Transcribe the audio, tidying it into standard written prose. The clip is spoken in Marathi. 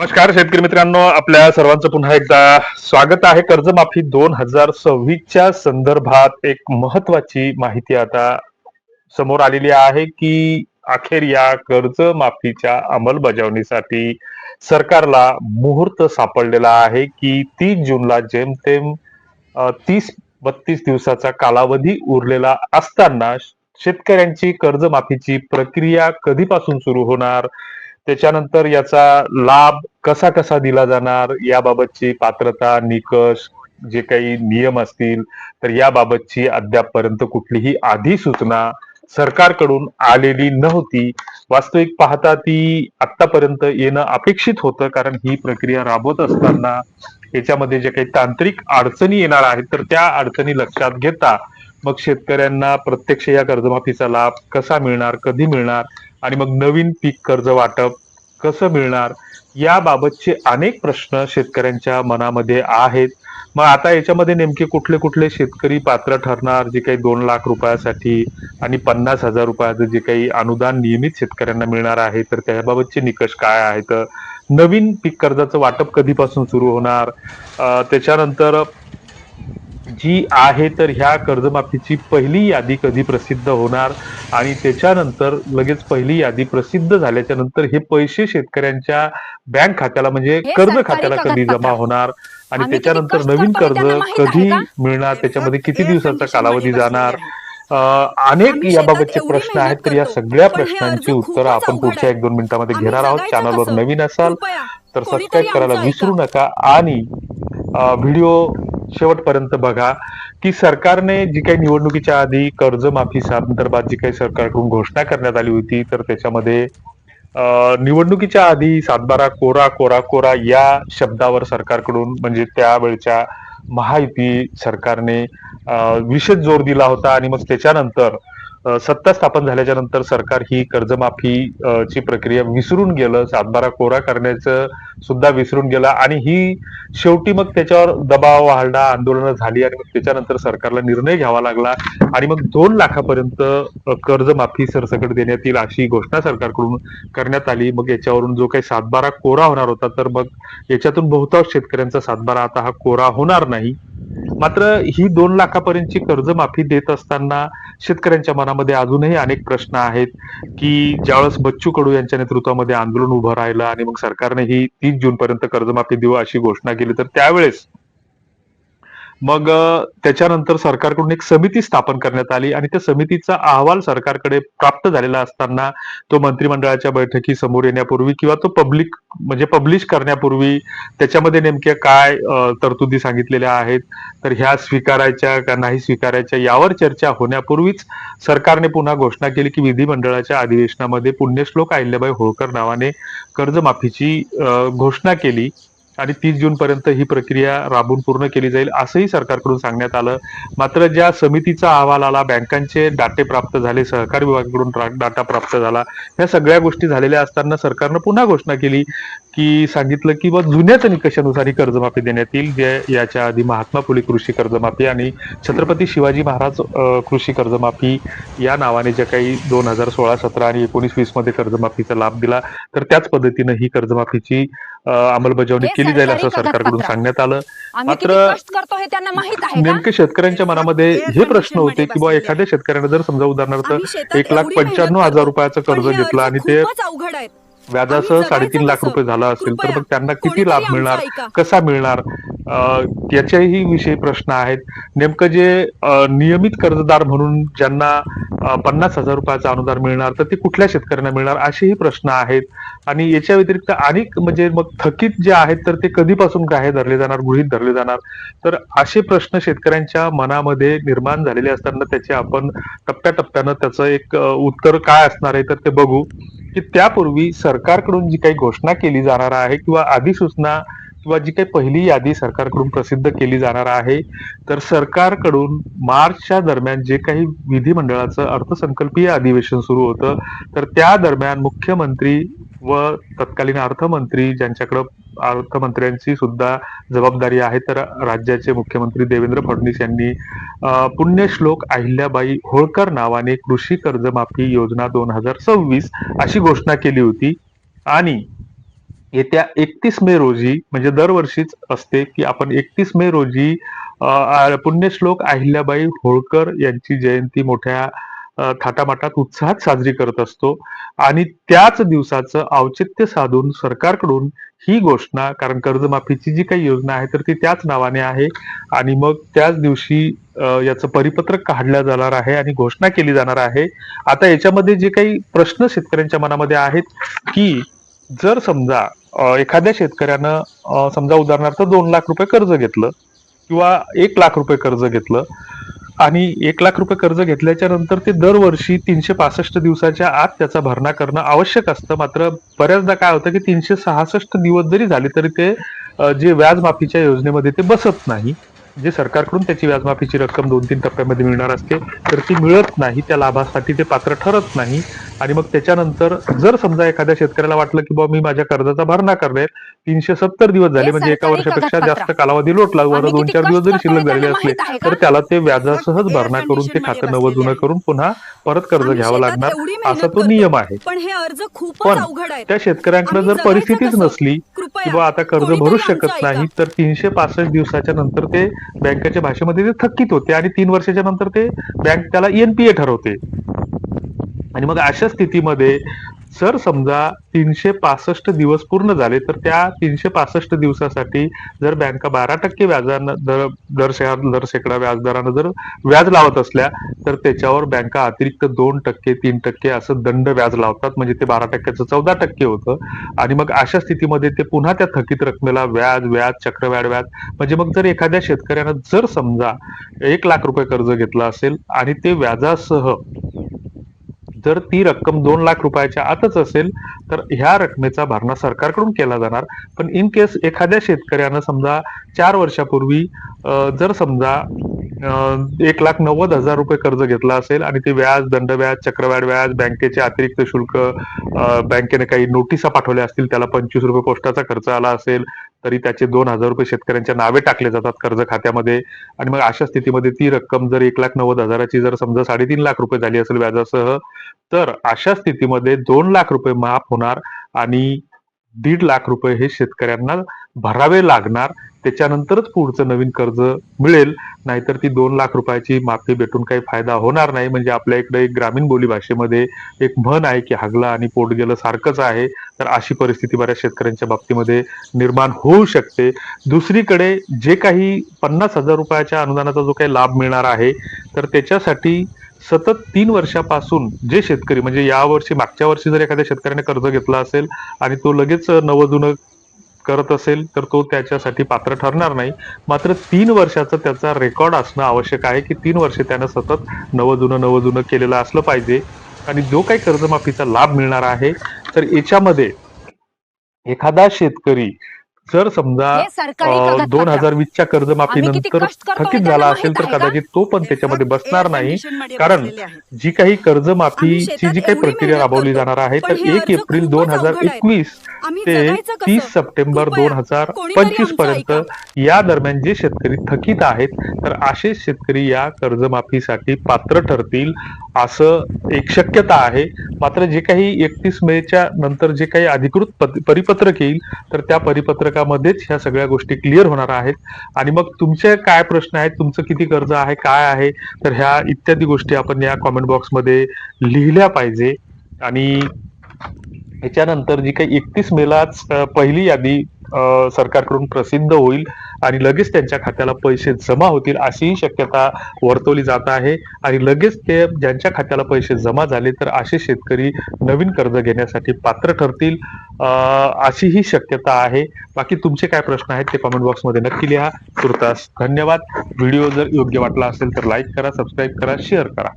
नमस्कार शेतकरी मित्रांनो, आपल्या सर्वांचं पुन्हा एकदा स्वागत आहे. कर्जमाफी 2026च्या संदर्भात एक महत्वाची माहिती आता समोर आलेली आहे की अखेर या कर्जमाफीच्या अंमलबजावणीसाठी सरकारला मुहूर्त सापडलेला आहे की 30 जूनला जेमतेम 30-32 दिवसाचा कालावधी उरलेला असताना शेतकऱ्यांची कर्जमाफीची प्रक्रिया कधीपासून सुरू होणार, त्याच्यानंतर याचा लाभ कसा कसा दिला जाणार, याबाबतची पात्रता, निकष, जे काही नियम असतील, तर याबाबतची अद्यापपर्यंत कुठलीही अधिसूचना सरकारकडून आलेली नव्हती. वास्तविक पाहता ती आतापर्यंत येणं अपेक्षित होतं, कारण ही प्रक्रिया राबवत असताना याच्यामध्ये जे काही तांत्रिक अडचणी येणार आहेत, तर त्या अडचणी लक्षात घेता मग शेतकऱ्यांना प्रत्यक्ष या कर्जमाफीचा लाभ कसा मिळणार, कधी मिळणार आणि मग नवीन पीक कर्ज वाटप कसं मिळणार, याबाबतचे अनेक प्रश्न शेतकऱ्यांच्या मनामध्ये आहेत. मग आता याच्यामध्ये नेमके कुठले कुठले शेतकरी पात्र ठरणार, जे काही 2 लाख रुपयासाठी आणि 50,000 रुपयाचं जे काही अनुदान नियमित शेतकऱ्यांना मिळणार आहे, तर त्याबाबतचे निकष काय आहेत, नवीन पीक कर्जाचं वाटप कधीपासून सुरू होणार, त्याच्यानंतर जी आहे तर ह्या कर्जमाफीची पहिली यादी कधी प्रसिद्ध होणार आणि त्याच्यानंतर लगेच पहिली यादी प्रसिद्ध झाल्याच्या नंतर हे पैसे शेतकऱ्यांच्या बँक खात्याला म्हणजे हे कर्ज सरकारी खात्याला कधी जमा कागदपत्र. होणार आणि आम्ही किती त्याच्यानंतर कष्ट नवीन करतो हे कर्ज त्यांना माहित आहे कधी का? मिळणार, त्याच्यामध्ये किती एअर दिवसाचा कंडिशन मध्ये कालावधी बसलेले जाणार, आहेत. अनेक आम्ही शेतात याबाबतचे एवढी प्रश्न आहेत. मेहनत तर या करतो, सगळ्या पण हे अर्ज प्रश्नांची उत्तरं खूपच आपण अवघड पुढच्या आहेत. 1-2 मिनिटांमध्ये आम्ही घेणार आहोत. जगायचं चॅनलवर कसं? नवीन असाल कृपया तर सबस्क्राईब कोणीतरी करायला आमचं ऐका. विसरू नका आणि व्हिडिओ शेवटपर्यंत बघा की सरकारने जी काही निवडणुकीच्या आधी कर्जमाफी संदर्भात जी काही सरकारकडून घोषणा करण्यात आली होती, तर त्याच्यामध्ये निवडणुकीच्या आधी 7/12 कोरा कोरा कोरा या शब्दावर सरकारकडून म्हणजे त्यावेळच्या महायुती सरकारने विशेष जोर दिला होता आणि मग त्याच्यानंतर सत्ता स्थापन झाल्याच्या नंतर सरकार ही कर्जमाफी ची प्रक्रिया विसरून गेलं, 7/12 कोरा करण्याचं सुद्धा विसरून गेलं आणि ही शेवटी मग त्याच्यावर दबाव वाढला, आंदोलनं झाली आणि मग त्याच्यानंतर सरकारला निर्णय घ्यावा लागला आणि मग 2 लाखापर्यंत कर्जमाफी सरसकट देण्यात येईल अशी घोषणा सरकारकडून करण्यात आली. मग याच्यावरून जो काही 7/12 कोरा होणार होता, तर मग याच्यातून बहुतांश शेतकऱ्यांचा 7/12 आता हा कोरा होणार नाही. मात्र ही 2 लाखापर्यंतची कर्जमाफी देत असताना शेतकऱ्यांच्या मनामध्ये अजूनही अनेक प्रश्न आहेत की ज्यावेळेस बच्चू कडू यांच्या नेतृत्वामध्ये आंदोलन उभं राहिलं आणि मग सरकारने ही 30 जून पर्यंत कर्जमाफी देऊ अशी घोषणा केली, तर त्यावेळेस मग त्याच्यानंतर सरकारकडून एक समिती स्थापन करण्यात आली आणि त्या समितीचा अहवाल सरकारकडे प्राप्त झालेला असताना तो मंत्रिमंडळाच्या बैठकी समोर येण्यापूर्वी किंवा तो पब्लिक म्हणजे पब्लिश करण्यापूर्वी त्याच्यामध्ये नेमक्या काय तरतुदी सांगितलेल्या आहेत, तर ह्या स्वीकारायच्या का नाही स्वीकारायच्या यावर चर्चा होण्यापूर्वीच सरकारने पुन्हा घोषणा केली की विधिमंडळाच्या अधिवेशनामध्ये पुण्यश्लोक अहिल्याबाई होळकर नावाने कर्जमाफीची घोषणा केली आणि 30 जून पर्यंत ही प्रक्रिया राबवून पूर्ण केली जाईल असंही सरकारकडून सांगण्यात आलं. मात्र ज्या समितीचा अहवाल आला, बँकांचे डाटे प्राप्त झाले, सहकार विभागाकडून डाटा प्राप्त झाला, ह्या सगळ्या गोष्टी झालेल्या असताना सरकारनं पुन्हा घोषणा केली की सांगितलं की बा जुन्याच निकषानुसार ही कर्जमाफी देण्यात येईल, जे याच्या आधी महात्मा फुले कृषी कर्जमाफी आणि छत्रपती शिवाजी महाराज कृषी कर्जमाफी या नावाने ज्या काही 2016, 17 आणि 19-20 मध्ये कर्जमाफीचा लाभ दिला, तर त्याच पद्धतीनं ही कर्जमाफीची अंमलबजावणी हे केली जाईल असं सरकारी सरकारकडून कागदपत्र. सांगण्यात आलं. आम्ही किती मात्र कष्ट करतो हे त्यांना माहित आहे का? नेमके शेतकऱ्यांच्या मनामध्ये एअर हे प्रश्न कंडिशन होते मध्ये की बा बसलेले एखाद्या आहेत. शेतकऱ्याने जर समजा उदाहरणार्थ आम्ही शेतात एवढी मेहनत 1,95,000 करतो, रुपयाचं पण कर्ज हे घेतलं अर्ज आणि ते खूपच अवघड आहेत. व्याजासह आम्ही 3.5 जगायचं लाख कसं? रुपये झाला असेल, तर कृपया मग त्यांना किती कोणीतरी लाभ आमचं मिळणार, ऐका. कसा मिळणार, याच्याही विषयी प्रश्न आहेत. नेमकं जे नियमित कर्जदार म्हणून ज्यांना 50,000 रुपयाचं अनुदान मिळणार, तर ते कुठल्या शेतकऱ्यांना मिळणार असेही प्रश्न आहेत. आणि याच्या व्यतिरिक्त अनेक म्हणजे मग थकीत जे आहेत, तर ते कधीपासून काय धरले जाणार, गृहीत धरले जाणार, तर असे प्रश्न शेतकऱ्यांच्या मनामध्ये निर्माण झालेले असताना त्याचे आपण टप्प्याटप्प्यानं त्याचं एक उत्तर काय असणार आहे तर ते बघू. की त्यापूर्वी सरकारकडून जी काही घोषणा केली जाणार आहे किंवा अधिसूचना किंवा जी काही पहिली यादी सरकारकडून प्रसिद्ध केली जाणार आहे, तर सरकारकडून मार्चच्या दरम्यान जे काही विधिमंडळाचं अर्थसंकल्पीय अधिवेशन सुरू होतं, तर त्या दरम्यान मुख्यमंत्री व तत्कालीन अर्थमंत्री ज्यांच्याकडं अर्थमंत्र्यांची सुद्धा जबाबदारी आहे, तर राज्याचे मुख्यमंत्री देवेंद्र फडणवीस यांनी पुण्यश्लोक अहिल्याबाई होळकर नावाने कृषी कर्जमाफी योजना 2026 अशी घोषणा केली होती. आणि येत्या 31 मे रोजी, म्हणजे दरवर्षीच असते की आपण 31 मे रोजी पुण्यश्लोक अहिल्याबाई होळकर यांची जयंती मोठ्या थाटामाटात उत्साहात साजरी करत असतो. आणि त्याच दिवसाचं औचित्य साधून सरकारकडून ही घोषणा, कारण कर्जमाफीची जी काही योजना आहे तर ती त्याच नावाने आहे, आणि मग त्याच दिवशी याचं परिपत्रक काढलं जाणार आहे आणि घोषणा केली जाणार आहे. आता याच्यामध्ये जे काही प्रश्न शेतकऱ्यांच्या मनामध्ये आहेत, की जर समजा एखाद्या शेतकऱ्यानं समजा उदाहरणार्थ 2 लाख रुपये कर्ज घेतलं किंवा 1 लाख रुपये कर्ज घेतलं, आणि 1 लाख रुपये कर्ज घेतल्याच्या नंतर ते दरवर्षी 365 दिवसाच्या आत त्याचा भरणा करणं आवश्यक असतं. मात्र बऱ्याचदा काय होतं की 366 दिवस जरी झाले तरी ते जे व्याज माफीच्या योजनेमध्ये ते बसत नाही. जे सरकारकडून त्याची व्याजमाफीची रक्कम 2-3 टप्प्यामध्ये मिळणार असते, तर ती मिळत नाही. त्या लाभासाठी ते पात्र ठरत नाही. आणि मग त्याच्यानंतर जर समजा एखाद्या शेतकऱ्याला वाटलं की बाबा मी माझ्या कर्जाचा भरणा करणार, 370 दिवस झाले, हे म्हणजे एका सरकारी वर्षापेक्षा कागदपत्र जास्त कालावधी लोटला, वर आम्ही किती 2-4 दिवस कष्ट जरी करतो हे शिल्लक झालेले त्यांना असले, माहित आहे तर का? त्याला ते व्याजासहच एअर भरणा करून ते कंडिशन मध्ये खातं बसलेले नवजुनं आहे. करून पुन्हा परत कर्ज आम्ही घ्यावं शेतात लागणार, एवढी असा मेहनत तो करतो, नियम आहे. पण हे अर्ज खूपच पण अवघड आहेत. त्या शेतकऱ्यांकडे आम्ही जर जगायचं परिस्थितीच कसं? नसली की कृपया बा आता कर्ज कोणीतरी भरूच आमचं शकत ऐका. नाही, तर 365 दिवसाच्या नंतर ते बँकेच्या भाषेमध्ये ते थकीत होते आणि 3 वर्षाच्या नंतर ते बँक त्याला एनपीए ठरवते. आणि मग अशा स्थितीमध्ये जर समजा 365 दिवस पूर्ण झाले, तर त्या 365 दिवसासाठी जर बँका 12% व्याजानं दर शेकडा व्याजदरानं जर व्याज लावत असल्या, तर त्याच्यावर बँका अतिरिक्त 2%, 3% असं दंड व्याज लावतात. म्हणजे ते 12%चं 14% होतं. आणि मग अशा स्थितीमध्ये ते पुन्हा त्या थकीत रकमेला व्याज, चक्रवाढ व्याज, म्हणजे मग जर एखाद्या शेतकऱ्यानं जर समजा 1 लाख रुपये कर्ज घेतलं असेल आणि ते व्याजासह जर ती रक्कम 2 लाख रुपयाच्या आतच असेल, तर ह्या रकमेचा भरणा सरकारकडून केला जाणार. पण इन केस एखाद्या शेतकऱ्यानं समजा 4 वर्षापूर्वी जर समजा 1,90,000 रुपये कर्ज घेतला असेल आणि ते व्याज, दंडव्याज, चक्रवाढ व्याज, बँकेचे अतिरिक्त शुल्क, बँकेने काही नोटिसा पाठवल्या असतील, त्याला 25 रुपये पोस्टाचा खर्च आला असेल, तरी त्याचे 2,000 रुपये शेतकऱ्यांच्या नावे टाकले जातात कर्ज खात्यामध्ये. आणि मग अशा स्थितीमध्ये ती रक्कम जर 1,90,000ची जर समजा 3.5 लाख रुपये झाली असेल व्याजासह, तर अशा स्थितीमध्ये 2 लाख रुपये माफ होणार आणि 1.5 लाख रुपये हे शेतकऱ्यांना भरावे लागणार. त्याच्यानंतरच पुढचं नवीन कर्ज मिळेल. नाहीतर ती 2 लाख रुपयाची माफी भेटून काही फायदा होणार नाही. म्हणजे आपल्या इकडे एक ग्रामीण बोली भाषेमध्ये एक म्हण आहे की हागलं आणि पोट गेलं सारखंच आहे. तर अशी परिस्थिती बऱ्याच शेतकऱ्यांच्या बाबतीमध्ये निर्माण होऊ शकते. दुसरीकडे जे काही 50,000 रुपयाच्या अनुदानाचा जो काही लाभ मिळणार आहे, तर त्याच्यासाठी सतत 3 वर्षापासून जे शेतकरी, म्हणजे यावर्षी मागच्या वर्षी जर एखाद्या शेतकऱ्याने कर्ज घेतला असेल आणि तो लगेच नवजुनं करत असेल, तर तो त्याच्यासाठी पात्र ठरणार नाही. मात्र 3 वर्षाचं त्याचा रेकॉर्ड असणं आवश्यक आहे, की 3 वर्षे त्यानं सतत नवजुनं केलेलं असलं पाहिजे. आणि जो काही कर्जमाफीचा लाभ मिळणार आहे, तर याच्यामध्ये एखादा शेतकरी जर समजा हे सरकारी कागदपत्र 2020च्या आम्ही किती कर्जमाफीनंतर कष्ट करतो हे थकीत त्यांना झाला माहित असेल, तर आहे का? कदाचित तो पण हे त्याच्यामध्ये फक्त बसणार एअर नाही. कंडिशन मध्ये कारण बसलेले आहेत. जी काही आम्ही कर्जमाफीची शेतात जी काही एवढी प्रक्रिया मेहनत राबवली करतो, जाणार आहे, पण तर हे 1 अर्ज एप्रिल खूपच अवघड आहेत. 2021 आम्ही ते जगायचं 30 कसं? सप्टेंबर कृपया 2025 कोणीतरी आमचं पर्यंत ऐका. या दरम्यान जे शेतकरी थकीत आहेत, तर असे शेतकरी या कर्जमाफीसाठी पात्र ठरतील असं एक शक्यता आहे. मात्र जे काही 31 मेच्या नंतर जे काही अधिकृत परिपत्रक येईल, तर त्या परिपत्रकामध्येच ह्या सगळ्या गोष्टी क्लिअर होणार आहेत. आणि मग तुमचे काय प्रश्न आहेत, तुमचं किती कर्ज आहे, काय आहे, तर ह्या इत्यादी गोष्टी आपण या कॉमेंट बॉक्समध्ये लिहिल्या पाहिजे. आणि याच्यानंतर जी काही 31 मेलाच पहिली यादी सरकारकडून प्रसिद्ध होईल आणि लगेच त्यांच्या खात्याला पैसे जमा होतील अशीही शक्यता वर्तवली जात आहे. आणि लगेच ते ज्यांच्या खात्याला पैसे जमा झाले, तर असे शेतकरी नवीन कर्ज घेण्यासाठी पात्र ठरतील अशीही शक्यता आहे. बाकी तुमचे काय प्रश्न आहेत ते कमेंट बॉक्समध्ये नक्की लिहा. तुर्तास धन्यवाद. व्हिडिओ जर योग्य वाटला असेल तर लाईक करा, सबस्क्राईब करा, शेअर करा.